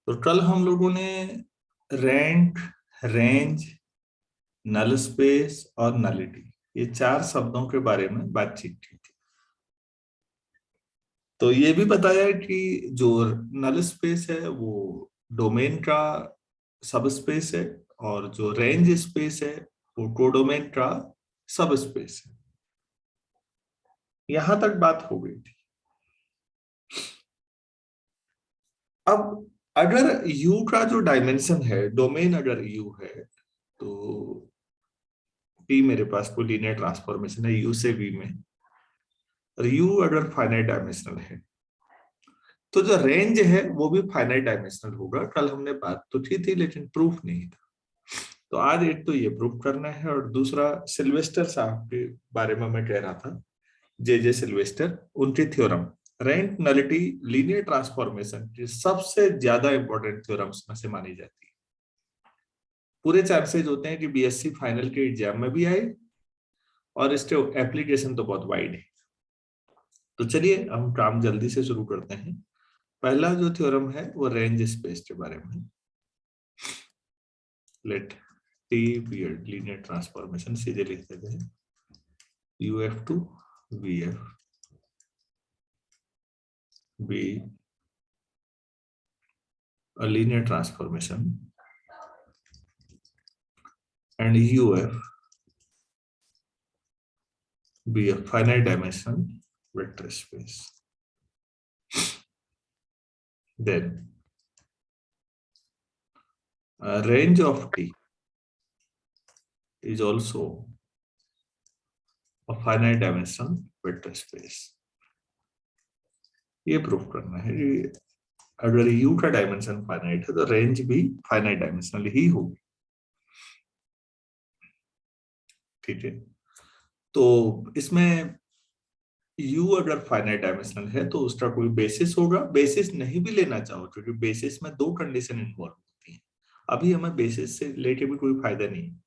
तो कल हम लोगों ने रैंक, रेंज, नल स्पेस और नलिटी, ये चार शब्दों के बारे में बातचीत की थी। तो ये भी बताया कि जो नल स्पेस है वो डोमेन का सब स्पेस है, और जो रेंज स्पेस है वो कोडोमेन का सब स्पेस है। यहां तक बात हो गई थी। अब अगर यू का जो डायमेंशन है, डोमेन अगर यू है, तो टी मेरे पास कोई लीनियर ट्रांसफॉर्मेशन है यू से वी में, और यू अगर फाइनाइट डायमेंशनल है तो जो रेंज है वो भी फाइनाइट डायमेंशनल होगा। कल हमने बात तो की थी लेकिन प्रूफ नहीं था। तो आज एक तो ये प्रूफ करना है, और दूसरा सिल्वेस्टर साहब के बारे में मैं कह रहा था, जे सिल्वेस्टर, उनकी theorem rent nullity linear transformation की सबसे ज्यादा इंपॉर्टेंट थ्योरम्स में से मानी जाती है। पूरे चांसेज होते हैं कि बीएससी फाइनल के एग्जाम में भी आए, और इसके एप्लीकेशन तो बहुत वाइड है। तो चलिए हम काम जल्दी से शुरू करते हैं। पहला जो थ्योरम है वो रेंज स्पेस के बारे में। Let T be linear transformation सीधे लिख देते हैं, UF to V F be a linear transformation and UF be a finite dimensional vector space. Then a range of T is also a finite dimensional vector space. ये proof करना है कि अगर U का डायमेंशन फाइनाइट है तो range भी finite dimensional ही होगी। ठीक है, तो इसमें U अगर फाइनाइट डायमेंशनल है तो उसका कोई बेसिस होगा। बेसिस नहीं भी लेना चाहो क्योंकि बेसिस में दो कंडीशन इन्वॉल्व होती हैं। अभी हमें बेसिस से लेके भी कोई फायदा नहीं है,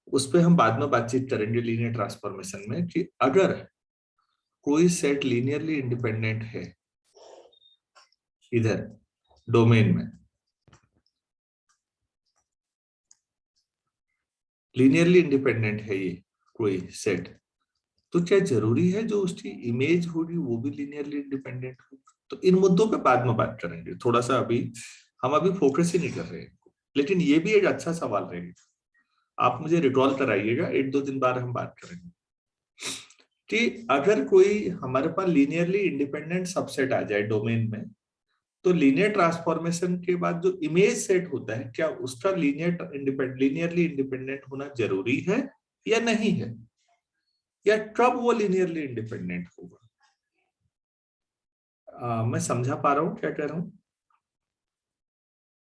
उस पर हम बाद में बातचीत करेंगे लीनियर ट्रांसफॉर्मेशन में, कि अगर कोई सेट लीनियरली इंडिपेंडेंट है इधर डोमेन में, लीनियरली इंडिपेंडेंट है ये कोई सेट, तो क्या जरूरी है जो उसकी इमेज होगी वो भी लीनियरली इंडिपेंडेंट हो? तो इन मुद्दों पे बाद में बात करेंगे। थोड़ा सा अभी हम फोकस ही नहीं कर रहे हैं, लेकिन ये भी एक अच्छा सवाल रहेगा। आप मुझे रिकॉल कराइएगा, एक दो दिन बाद हम बात करेंगे कि अगर कोई हमारे पास लीनियरली इंडिपेंडेंट सबसेट आ जाए डोमेन में, तो लीनियर ट्रांसफॉर्मेशन के बाद जो इमेज सेट होता है, क्या उसका लीनियरली इंडिपेंडेंट होना जरूरी है या नहीं है, या कब वो लीनियरली इंडिपेंडेंट होगा? मैं समझा पा रहा हूँ क्या कह रहा हूँ?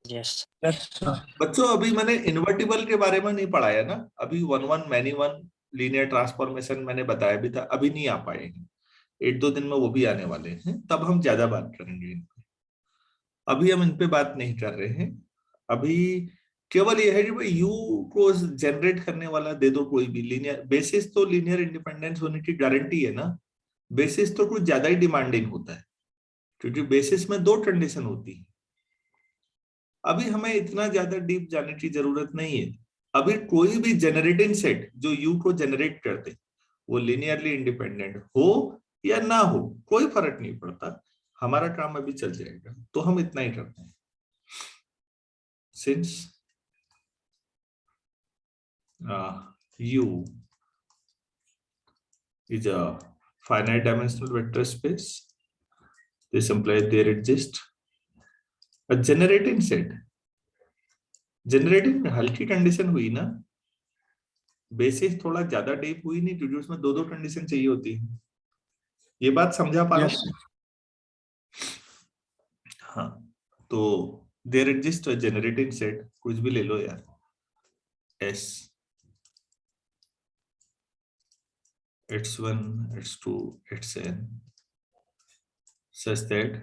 यस बच्चों अभी मैंने इन्वर्टिबल के बारे में नहीं पढ़ाया ना, अभी one one many one linear transformation मैंने बताया भी था, अभी नहीं आ पाएंगे। एक दो दिन में वो भी आने वाले हैं, तब हम ज्यादा बात करेंगे इन पे। अभी हम इन पे बात नहीं कर रहे हैं। अभी केवल यह है कि भाई यू को जनरेट करने वाला दे दो कोई भी लीनियर बेसिस, तो लीनियर इंडिपेंडेंस होने की गारंटी है ना। बेसिस तो कुछ ज्यादा ही डिमांडिंग होता है, क्योंकि बेसिस में दो कंडीशन होती है। अभी हमें इतना ज्यादा डीप जाने की जरूरत नहीं है। अभी कोई भी जनरेटिंग सेट जो यू को जनरेट करते, वो लीनियरली इंडिपेंडेंट हो या ना हो कोई फर्क नहीं पड़ता, हमारा काम अभी चल जाएगा। तो हम इतना ही करते हैं। Since U is a finite dimensional vector space, this implies there exists a generating set। Generating में हल्की कंडीशन हुई ना, बेसिस थोड़ा ज्यादा डीप हुई नहीं, क्योंकि उसमें दो दो कंडीशन चाहिए होती है। ये बात समझा पा रहा हूँ? हाँ, तो there exist a generating set, कुछ भी ले लो यार, S x1 x2 xn such that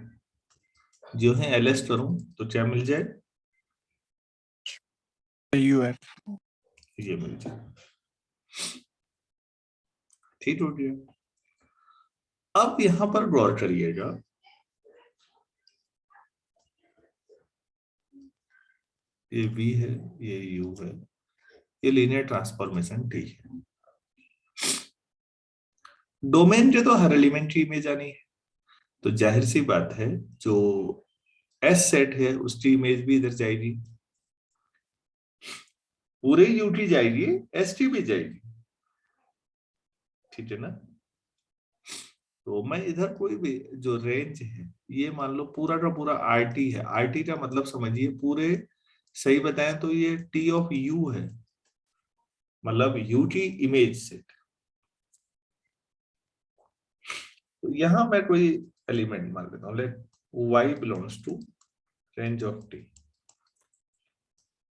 जो है ls करूं तो क्या मिल जाए? यूएफ ये मिल जाए। ठीक हो गया। अब यहां पर गौर करिएगा, ये V है, ये U है, ये लीनियर ट्रांसफॉर्मेशन T है। डोमेन जो तो हर एलिमेंट्री इमेज आनी है, तो जाहिर सी बात है जो एस सेट है उसकी इमेज भी इधर जाएगी, पूरे यूटी जाएगी, एस टी भी जाएगी, ठीक है ना। तो मैं इधर कोई भी जो रेंज है, ये मान लो पूरा का पूरा आरटी है। आरटी का मतलब समझिए पूरे, सही बताएं तो ये टी ऑफ यू है, मतलब यूटी इमेज सेट। तो यहां मैं कोई एलिमेंट मान लेता हूं, let Y belongs to range of T.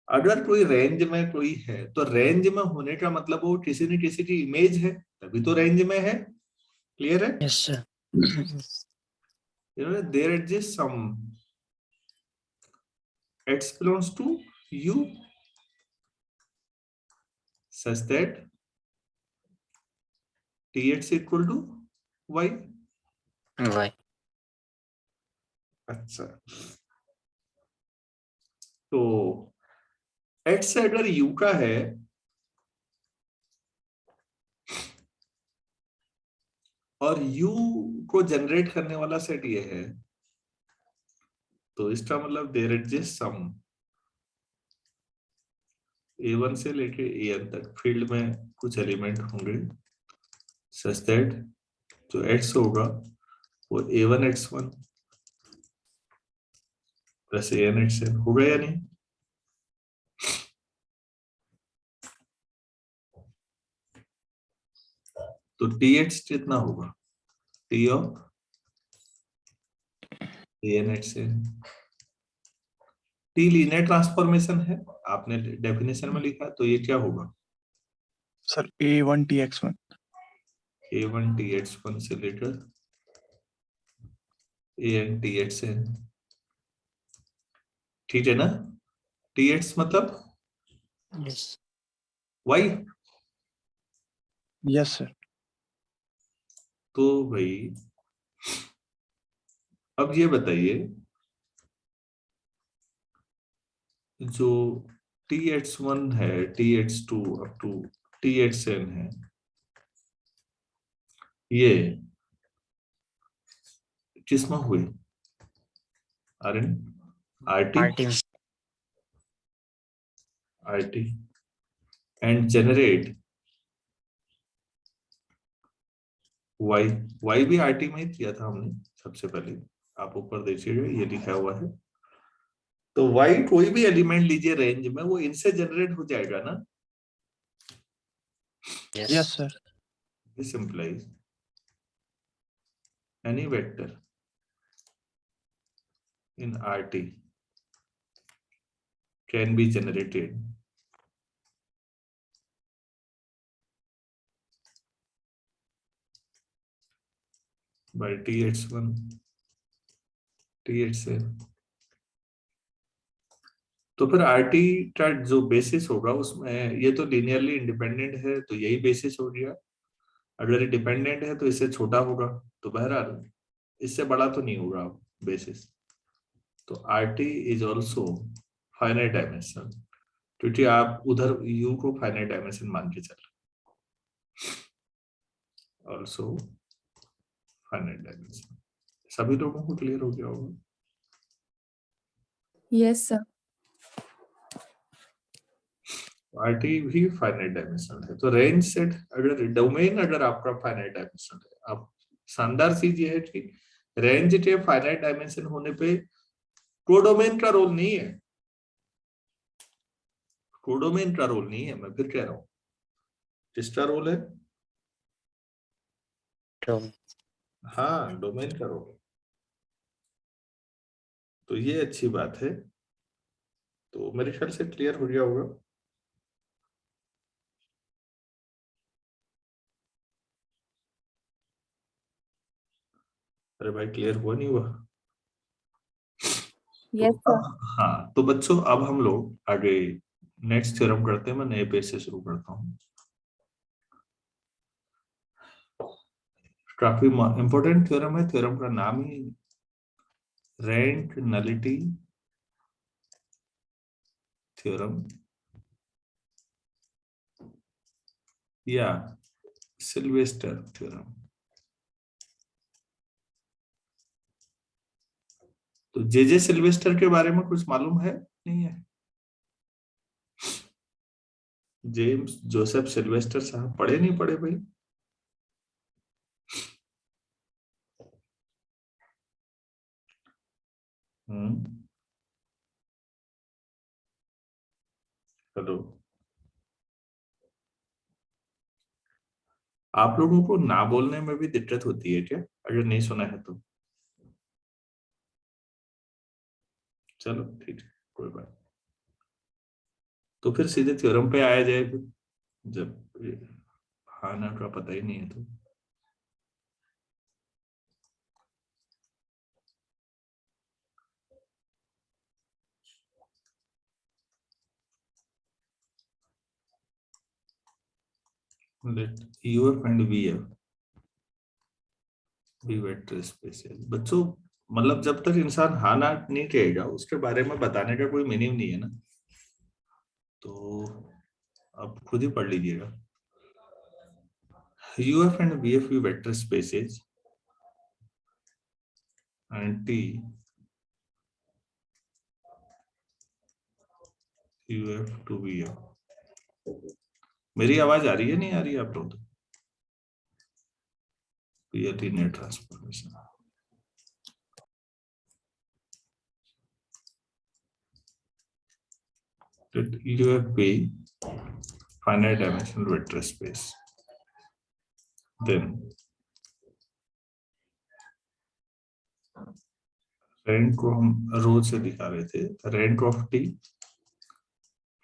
अगर कोई रेंज में कोई है, तो रेंज में होने का मतलब वो किसी न किसी की इमेज है, तभी तो रेंज में है। क्लियर है? Yes sir. There exist some x belongs to u such that tx equal to y। Y. अच्छा, तो x अगर u का है और u को जनरेट करने वाला सेट ये है, तो इसका मतलब देयर एग्जिस्ट सम a1 से लेके an तक फील्ड में कुछ एलिमेंट होंगे सच दैट जो x होगा वो a1 x1 plus an xn होगा या नहीं। तो tx कितना होगा, t of an xn। T linear transformation है, आपने डेफिनेशन में लिखा, तो ये क्या होगा, sir A1 TX1। a1 tx1 से लेकर an txn, ठीक है ना। tx मतलब यस। y। Yes sir. तो भाई अब ये बताइए, जो tx1 है, tx2 अप टू txn है, ये किसमें हुए, rn rt RT. rt and generate y। y भी rt में ही किया था हमने सबसे पहले, आप ऊपर देखिएगा ये लिखा हुआ है। तो y कोई भी एलिमेंट लीजिए रेंज में, वो इनसे जनरेट हो जाएगा ना। Yes sir. This implies any vector in rt can be generated by tx1 txn। तो फिर rt का जो बेसिस होगा उसमें, ये तो लीनियरली इंडिपेंडेंट है तो यही बेसिस हो गया, अगर ये डिपेंडेंट है तो इससे छोटा होगा, तो बहरहाल इससे बड़ा तो नहीं होगा बेसिस। तो rt is also finite dimension, क्योंकि आप उधर u को फाइनाइट डायमेंशन मान के चल रहे, ऑल्सो फाइनाइट डायमेंशन। सभी लोगों को क्लियर हो गया होगा। Yes sir. rt भी फाइनाइट डायमेंशनल है, तो रेंज सेट अगर डोमेन अगर आपका फाइनाइट डायमेंशनल है, अब शानदार चीज ये है कि रेंज के फाइनाइट डायमेंशन होने पे कोडोमेन का रोल नहीं है, कोडोमेन का रोल नहीं है, मैं फिर कह रहा हूं किसका रोल है, हाँ डोमेन का रोल। तो ये अच्छी बात है, तो मेरे ख्याल से क्लियर हो गया होगा। अरे भाई क्लियर हुआ नहीं हुआ। यस तो सर। हाँ, तो बच्चों अब हम लोग आगे नेक्स्ट थ्योरम करते हैं। मैं नए पेज से शुरू करता हूँ। काफी इंपॉर्टेंट थ्योरम है, थ्योरम का नाम ही रैंक नलिटी थ्योरम या सिल्वेस्टर थ्योरम। तो जे सिल्वेस्टर के बारे में कुछ मालूम है? नहीं है? जेम्स जोसेफ सिल्वेस्टर साहब पढ़े नहीं पढ़े भाई? हेलो, आप लोगों को ना बोलने में भी दिक्कत होती है क्या, अगर नहीं सुना है तो? चलो ठीक है, कोई बात नहीं। तो फिर सीधे थ्योरम पे आया जाए फिर, जब हाँ ना का पता ही नहीं है तो। let UF and VF be vector spaces. बच्चों, मतलब जब तक इंसान हाँ ना नहीं कहेगा उसके बारे में बताने का कोई मीनिंग नहीं है ना, तो आप खुद ही पढ़ लीजिएगा। UF and VF be vector spaces and T UF to VF। मेरी आवाज आ रही है, नहीं आ रही है आप लोग? ये linear transformation. Let UF be finite dimensional vector space, then rank को हम रो से दिखा रहे थे, rank of T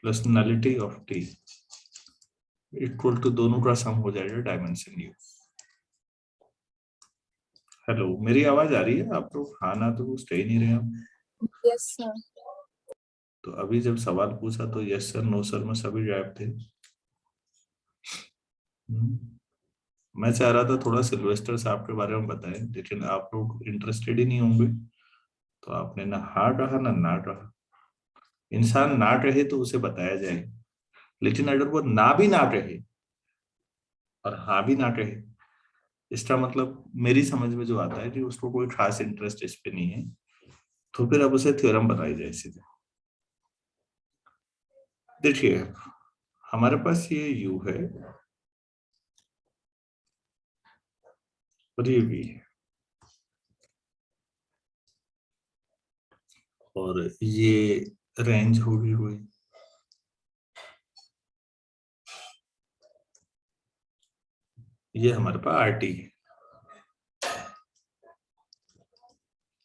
plus nullity of T equal to दोनों का सम हो जाएगा डायमेंशन यू। हेलो, मेरी आवाज आ रही है? आप लोग हाँ ना तो कुछ कह ही नहीं रहे आप। Yes sir. तो अभी जब सवाल पूछा तो यस सर नो सर में सभी गायब थे। मैं चाह रहा था थोड़ा सिल्वेस्टर साहब के बारे में बताएं, लेकिन आप लोग इंटरेस्टेड ही नहीं होंगे, तो आपने ना हाँ कहा ना ना कहा। इंसान ना कहे तो उसे बताया जाए, लेकिन अगर वो ना भी ना कहे और हाँ भी ना कहे, इसका मतलब मेरी समझ में जो आता है कि उसको कोई खास इंटरेस्ट इस पे नहीं है, तो फिर अब उसे थ्योरम बताई जाए सीधे। देखिए, हमारे पास ये यू है और ये वी है, और ये रेंज होगी हुई, ये हमारे पास आर टी है,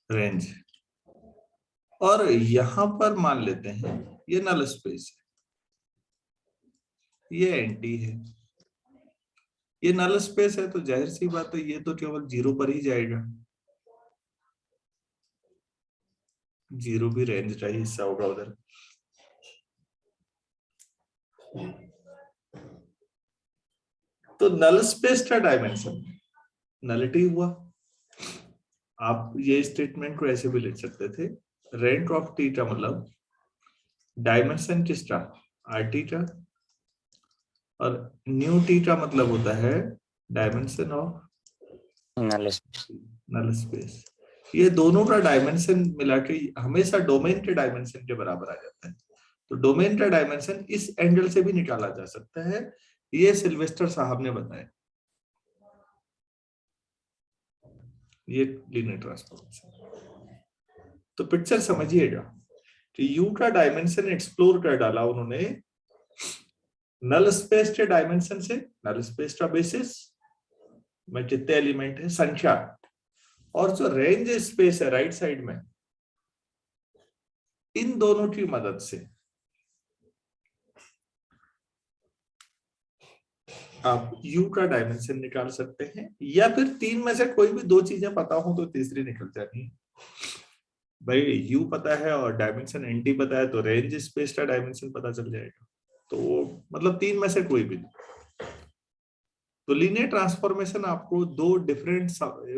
रेंज। और यहां पर मान लेते हैं ये नल स्पेस है, ये एंटी है, ये नल स्पेस है, तो जाहिर सी बात है ये तो केवल जीरो पर ही जाएगा। जीरो भी रेंज का ही हिस्सा होगा उधर। तो नल स्पेस का डायमेंशन नलिटी हुआ। आप ये स्टेटमेंट को ऐसे भी लिख सकते थे, रैंक ऑफ टी का मतलब डायमेंशन किसका, आर टी का, और न्यू टी का मतलब होता है डायमेंशन ऑफ नल स्पेस। ये दोनों का डायमेंशन मिला के हमेशा डोमेन के डायमेंशन के बराबर आ जाता है। तो डोमेन का डायमेंशन इस एंगल से भी निकाला जा सकता है, ये सिल्वेस्टर साहब ने बताया। ये लीनियर ट्रांसफॉर्मेशन। तो पिक्चर समझिएगा कि यू का डायमेंशन एक्सप्लोर कर डाला उन्होंने नल स्पेस के डायमेंशन से, नल स्पेस का बेसिस में कितने एलिमेंट है, संख्या, और जो रेंज स्पेस है राइट साइड में, इन दोनों की मदद से आप यू का डायमेंशन निकाल सकते हैं, या फिर तीन में से कोई भी दो चीजें पता हो तो तीसरी निकल जाती है। भाई यू पता है और डायमेंशन एनटी पता है, तो रेंज स्पेस का डायमेंशन पता चल जाएगा। तो मतलब तीन में से कोई भी। तो लीनियर ट्रांसफॉर्मेशन आपको दो डिफरेंट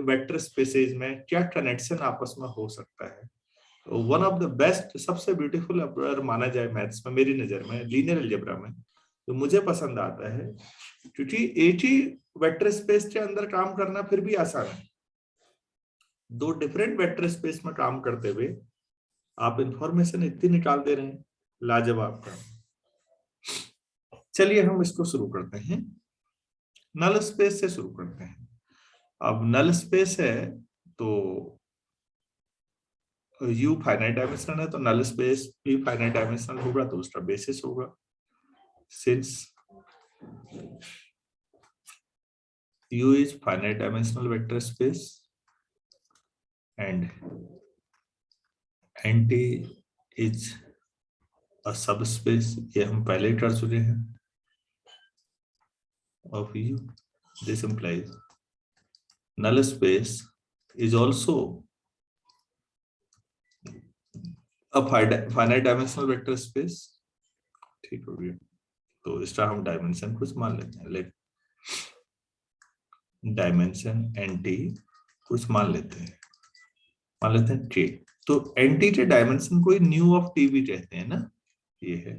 वेक्टर स्पेसेस में क्या कनेक्शन आपस में हो सकता है वन ऑफ द बेस्ट, सबसे ब्यूटीफुल अगर माना जाए मैथ्स में मेरी नजर में, लीनियर अलजेब्रा में, तो मुझे पसंद आता है, क्योंकि एक ही वेक्टर स्पेस के अंदर काम करना फिर भी आसान है। दो डिफरेंट वेक्टर स्पेस में काम करते हुए आप इंफॉर्मेशन इतनी निकाल दे रहे हैं, लाजवाब काम। चलिए हम इसको शुरू करते हैं, नल स्पेस से शुरू करते हैं। अब नल स्पेस है तो U फाइनाइट डायमेंशनल है, तो नल स्पेस भी फाइनाइट डायमेंशनल होगा, तो उसका बेसिस होगा। Since U is finite dimensional vector space and NT is a subspace, ये हम पहले ही कर चुके हैं, of U. This implies null space is also a finite dimensional vector space। ठीक हो गया, तो इसका हम डायमेंशन कुछ मान लेते हैं, लाइक डायमेंशन NT कुछ मान लेते हैं K। तो NT के डायमेंशन कोई न्यू ऑफ T भी कहते हैं ना, ये है,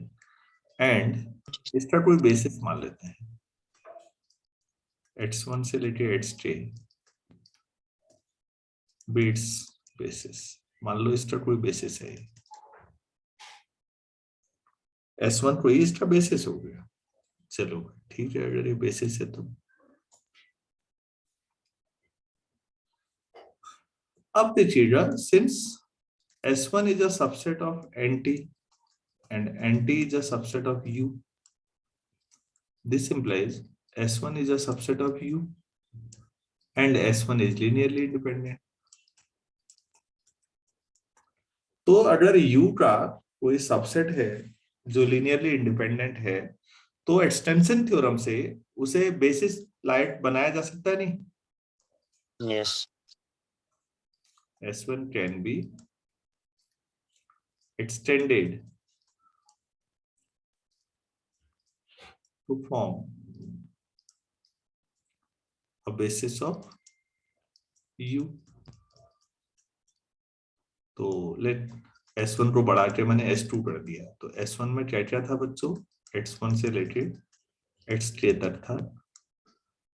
एंड इसका कोई बेसिस मान लेते हैं, x1 से लेके xk बीट्स बेसिस, मान लो इसका कोई बेसिस है, S1 कोई इसका बेसिस हो गया। चलो ठीक है, अगर ये बेसिस है तो अब देखिएगा, since S1 is a subset of NT and NT is a subset of U, this implies S1 is a subset of U and S1 is linearly independent। तो अगर U का कोई सबसेट है जो लीनियरली इंडिपेंडेंट है, तो extension theorem से उसे बेसिस लाइट बनाया जा सकता है, नहीं? Yes. S1 can be extended to form a basis of U। तो लेट S1 को बढ़ा के मैंने S2 कर दिया, तो S1 में क्या क्या था बच्चों, x1 से लेके xk तक था,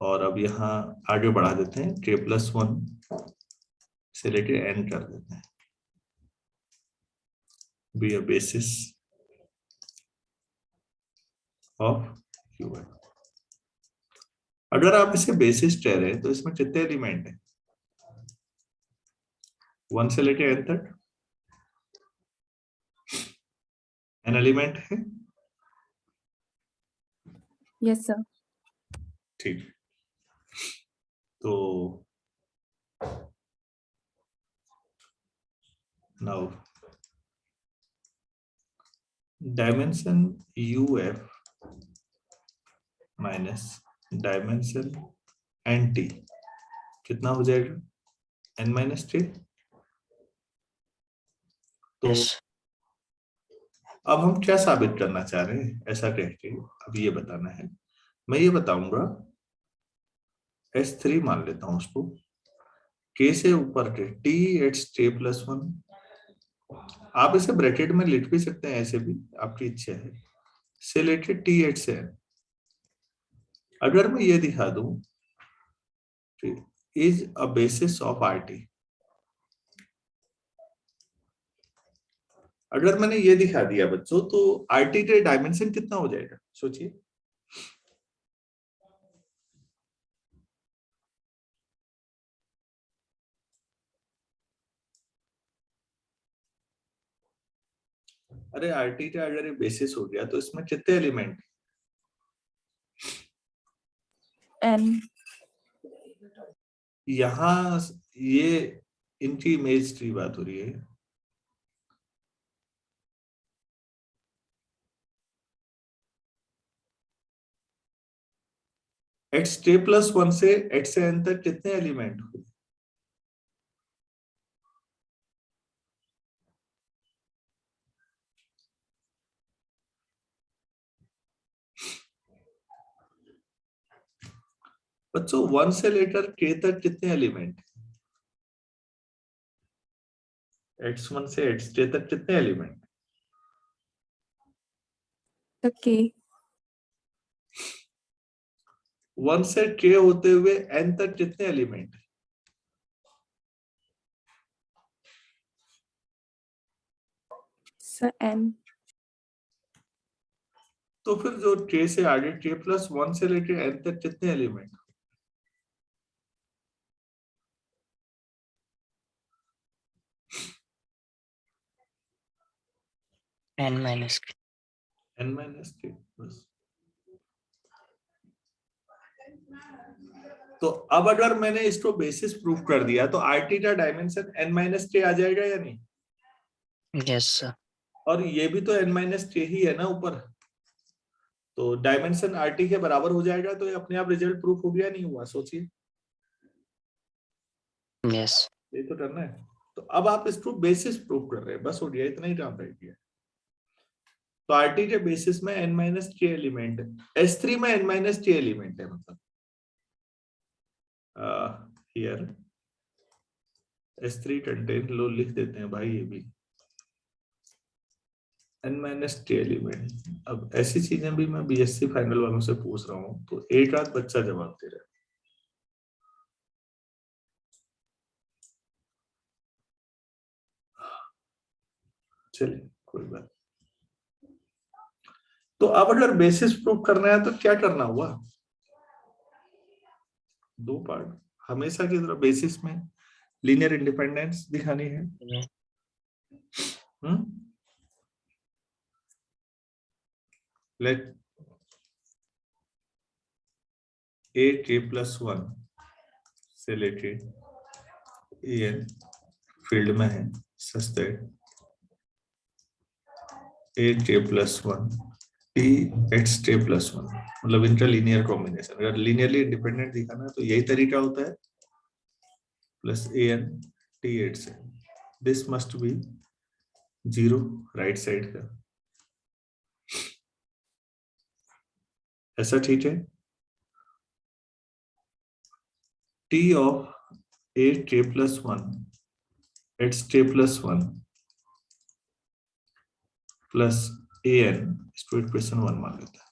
और अब यहाँ आगे बढ़ा देते हैं, k+1 से लेके n कर देते हैं, be a basis of Q। अगर आप इसे बेसिस कह रहे हैं तो इसमें कितने एलिमेंट हैं, 1 से लेके n तक n एलिमेंट है। Yes sir. ठीक, तो now dimension UF minus dimension NT कितना हो जाएगा, n-3। तो Yes. अब हम क्या साबित करना चाह रहे हैं ऐसा कह के, अब ये बताना है, मैं ये बताऊंगा, S3 मान लेता हूं उसको, K से ऊपर के THK+1, आप इसे ब्रैकेट में लिख भी सकते हैं, ऐसे भी आपकी इच्छा है, से लेके TH से n। अगर मैं ये दिखा दूं is a basis of RT, अगर मैंने ये दिखा दिया बच्चों, तो RT के डायमेंशन कितना हो जाएगा, सोचिए। अरे RT का अगर ये बेसिस हो गया तो इसमें कितने एलिमेंट, एन। यहाँ ये इनकी इमेज की बात हो रही है, xk+1 से xn तक कितने एलिमेंट हुए, बच्चों 1 से लेकर k तक कितने एलिमेंट, x1 से x3 तक कितने एलिमेंट? Okay. 1 से k होते हुए n तक कितने एलिमेंट? Sir, N. तो फिर जो k से आगे k+1 से लेके n तक कितने element? n minus k. n-k बस। तो अब अगर मैंने इसको बेसिस प्रूफ कर दिया तो RT का डायमेंशन n-k आ जाएगा या नहीं? Yes, sir. और ये भी तो n-k ही है ना ऊपर, तो डायमेंशन RT के बराबर हो जाएगा, तो ये अपने आप रिजल्ट प्रूफ हो गया नहीं हुआ? सोचिए, Yes. ये तो करना है। तो अब आप इसको बेसिस प्रूफ कर रहे हैं, बस हो गया, इतना ही काम रह गया। तो RT के बेसिस में n-k एलिमेंट है, S3 में n-k एलिमेंट है, मतलब हियर S3 कंटेन, लो लिख देते हैं भाई ये भी n-k एलिमेंट। अब ऐसी चीजें भी मैं BSc फाइनल वालों से पूछ रहा हूँ, तो एक आध बच्चा जवाब दे रहा है। चलिए कोई बात। तो अब अगर बेसिस प्रूफ करना है तो क्या करना हुआ? दो पार्ट, हमेशा की तरह बेसिस में लीनियर इंडिपेंडेंस दिखानी है। Yeah. लेट ak+1 से लेके an फील्ड में है सच दैट ak+1 txt+1, मतलब इनका लीनियर कॉम्बिनेशन। अगर लीनियरली इंडिपेंडेंट दिखाना है तो यही तरीका होता है, plus an t8 this must be 0 right side का, ऐसा ठीक है। t of ak+1 xt+1 plus an, इसको इक्वेशन 1 मान लेता है,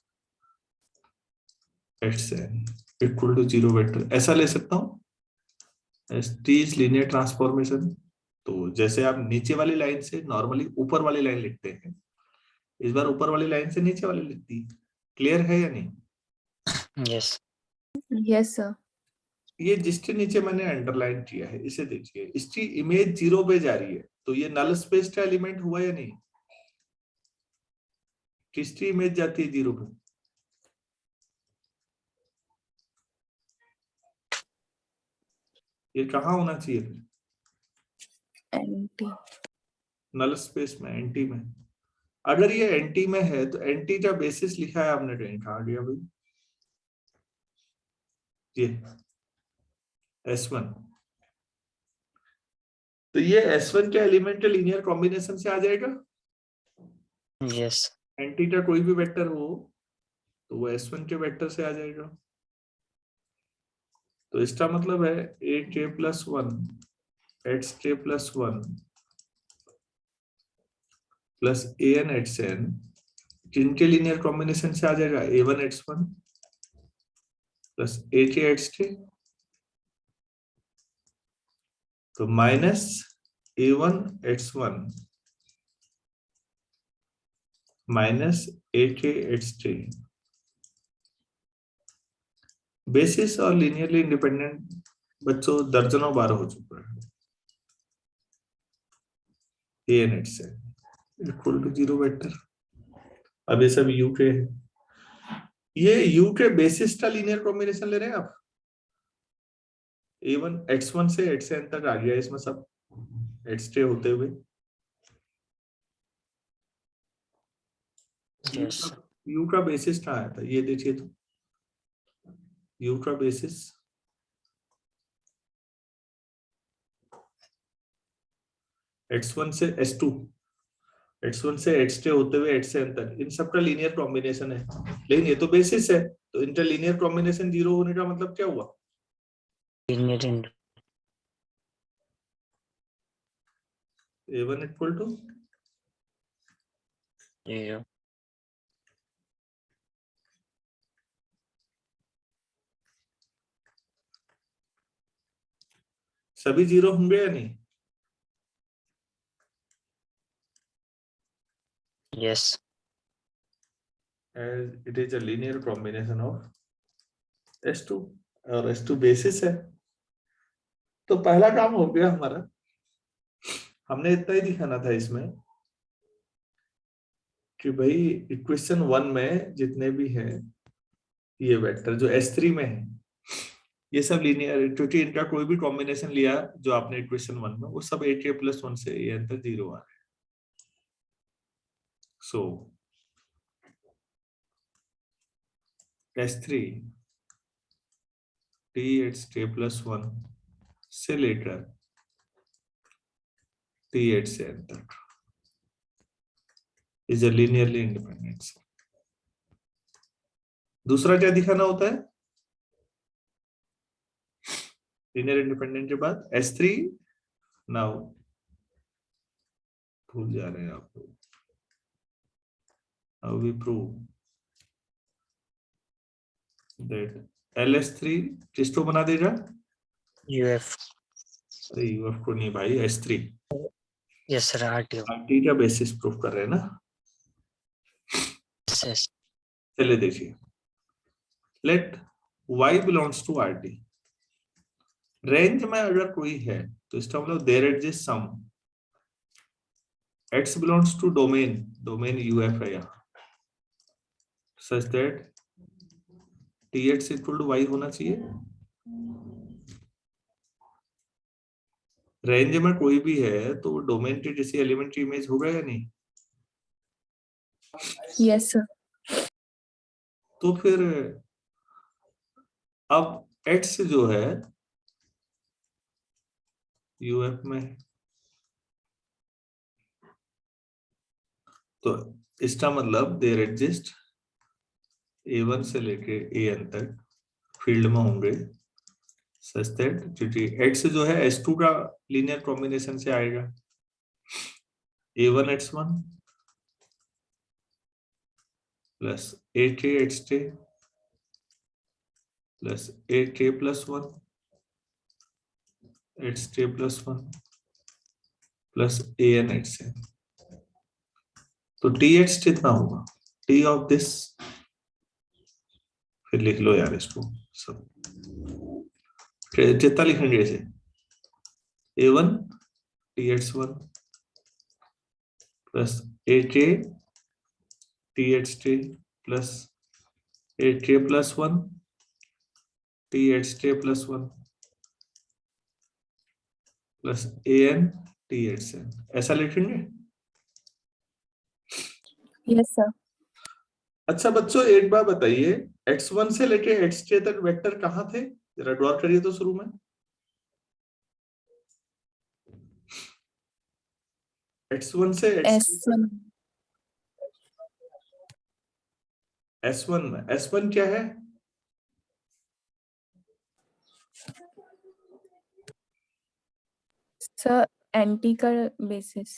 xn इक्वल टू 0 वेक्टर, ऐसा ले सकता हूँ टी इज लीनियर ट्रांसफॉर्मेशन। तो जैसे आप नीचे वाली लाइन से नॉर्मली ऊपर वाली लाइन लिखते हैं, इस बार ऊपर वाली लाइन से नीचे वाली लिखती है। क्लियर है या नहीं? Yes. Yes, sir. ये जिसके नीचे मैंने अंडरलाइन किया है इसे देखिए, इसकी इमेज 0 पे जा रही है, तो ये नल स्पेस का एलिमेंट हुआ या नहीं? किसकी इमेज जाती है 0 पे? ये कहाँ होना चाहिए फिर? NT. नल स्पेस में, एंटी में। अगर ये एंटी में है तो एंटी का बेसिस लिखा है आपने कहीं, कहा गया भाई? ये S1, तो ये S1 के एलिमेंट के लीनियर कॉम्बिनेशन से आ जाएगा। Yes. एंटी का कोई भी वेक्टर हो तो वो S1 के वेक्टर से आ जाएगा। तो इसका मतलब है ak+1 xk+1 plus an xn किनके लीनियर कॉम्बिनेशन से आ जाएगा? a1 x1 plus ak xk, तो minus a1 x1 minus ak xk। Basis और लीनियरली इंडिपेंडेंट बच्चों दर्जनों बार हो चुका है। an xn equal to 0 vector. अब ये सब u के है, ये u के बेसिस का लीनियर कॉम्बिनेशन ले रहे हैं आप। a1 x1 से xn तक आ गया इसमें सब xk होते हुए। Yes. u का बेसिस कहाँ आया था ये देखिए, तो u का बेसिस x1 से s2, x1 से xk होते हुए xn तक, इन सब का लीनियर कॉम्बिनेशन है, लेकिन ये तो बेसिस है, तो इनका लीनियर कॉम्बिनेशन 0 होने का मतलब क्या हुआ? Linear in A1 equal to 0. सभी 0 होंगे या नहीं? Yes. As it is a linear combination of S2 और S2 बेसिस है, तो पहला काम हो गया हमारा। हमने इतना ही दिखाना था इसमें कि भाई इक्वेशन 1 में जितने भी हैं ये वेक्टर जो S3 में है, ये सब लीनियर, क्योंकि इनका कोई भी कॉम्बिनेशन लिया जो आपने इक्वेशन 1 में, वो सब 8k+1 से ये अंतर 0 आ रहा है। सो S3 T8k+1 से लेकर T8 से n तक इज अ लीनियरली इंडिपेंडेंट। दूसरा क्या दिखाना होता है लीनियर इंडिपेंडेंट के बाद? S3 नाउ भूल जा रहे हैं आप लोग। Now we prove that LS3 किसको बना देगा? UF. अरे UF को नहीं भाई, S3 Yes, sir. RTO. RT का बेसिस प्रूफ कर रहे हैं ना। Yes. चलिए देखिए, let Y belongs to RT। Range में अगर कोई है तो इसका मतलब there exist some X belongs to domain, domain UF है यहाँ, such that T8 equal to Y होना चाहिए। रेंज में कोई भी है तो डोमेन के किसी एलिमेंट की इमेज होगा या नहीं? Yes, sir. तो फिर अब X जो है UF में, तो इसका मतलब देयर एग्जिस्ट A1 से लेके AN तक फील्ड में होंगे सच दैट, क्योंकि X जो है S2 का लीनियर कॉम्बिनेशन से आएगा, A1 X1 plus AK XK plus AK+1 XK+1 plus AN XN। तो TH कितना होगा? T ऑफ दिस, फिर लिख लो यार इसको सब, जितना लिखेंगे इसे, A1 TH1 plus AK THT plus AK+1 THK+1 plus AN THN, ऐसा लिखेंगे। Yes, sir. अच्छा बच्चों एक बात बताइए, X1 से लेके XK तक वेक्टर कहाँ थे? जरा ड्रॉ करिए तो शुरू में। X1 से S1. S1 में, S1 क्या है? Sir, NT का basis.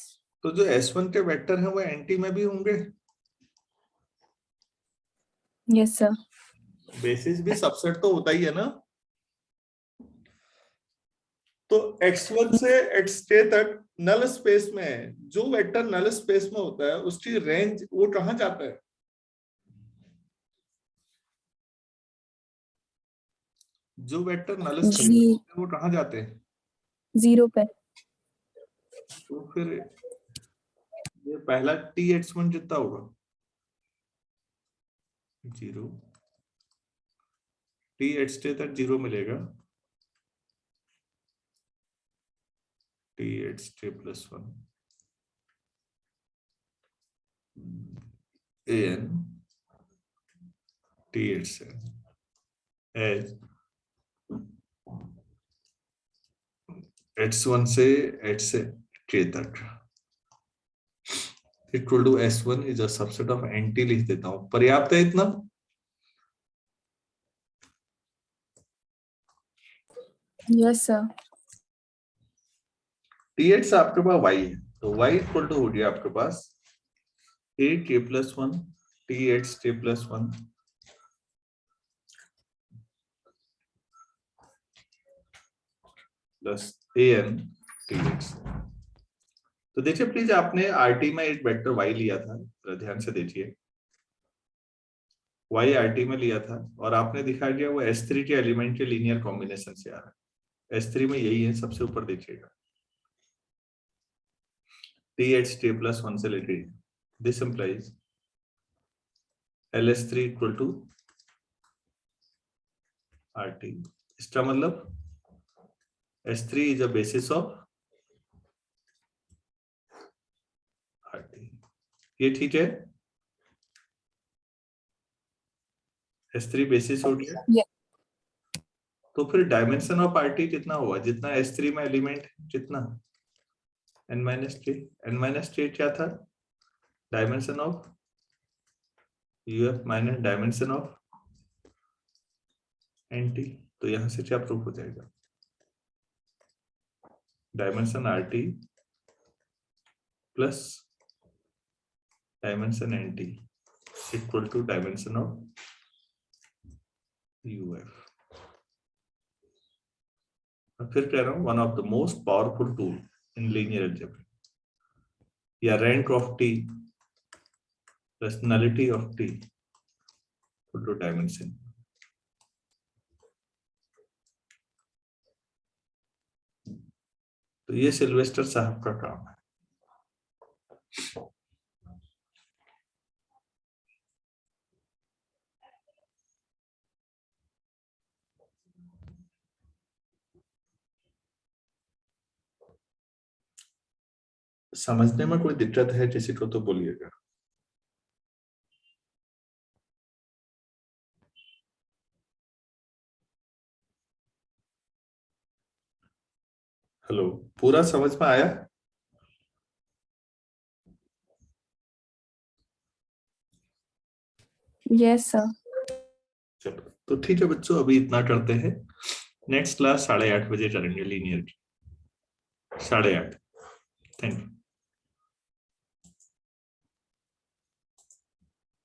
तो जो S1 के वेक्टर हैं वो NT में भी होंगे, Yes, sir. बेसिस भी सबसेट तो होता ही है ना। तो X1 से XK तक नल स्पेस में जो वेक्टर नल स्पेस में होता है उसकी रेंज वो कहाँ जाता है? जो वेक्टर नल स्पेस में वो कहाँ जाते हैं? 0 पे. तो फिर ये पहला TX1 कितना होगा? 0, THK तक 0 मिलेगा, THK+1 AN THN as H1 से HK तक equal to S1 is a subset of NT लिख देता हूं, पर्याप्त है इतना? Yes, sir. T8 से आपके पास Y है, तो y इक्वल टू हो गया आपके पास a(k+1) tx(k+1) plus an tx। तो देखिए प्लीज, आपने RT में एक वेक्टर y लिया था, जरा ध्यान से देखिए, y RT में लिया था और आपने दिखा दिया वो S3 के एलिमेंट के लीनियर कॉम्बिनेशन से आ रहा है। S3 में यही है, सबसे ऊपर देखिएगा, tx(k+1) से लेके this implies LS3 equal to RT। इसका मतलब S3 is a basis of RT। ये ठीक है, S3 बेसिस हो गया। Yeah. तो फिर डायमेंशन ऑफ RT कितना हुआ, जितना S3 में एलिमेंट कितना n-3। n-3 क्या था, dimension of UF minus dimension of NT। तो यहां से क्या प्रूफ हो जाएगा, dimension RT plus dimension NT equal to dimension of UF। फिर कह रहा हूं, one of the most powerful tool in linear algebra, या rank of T plus nullity of T equal to dimension. तो ये सिल्वेस्टर साहब का काम है। समझने में कोई दिक्कत है किसी को तो बोलिएगा। हेलो, पूरा समझ में आया? Yes, sir. चलो तो ठीक है बच्चों, अभी इतना करते हैं। नेक्स्ट क्लास 8:30 बजे करेंगे लीनियर की, 8:30। Thank you.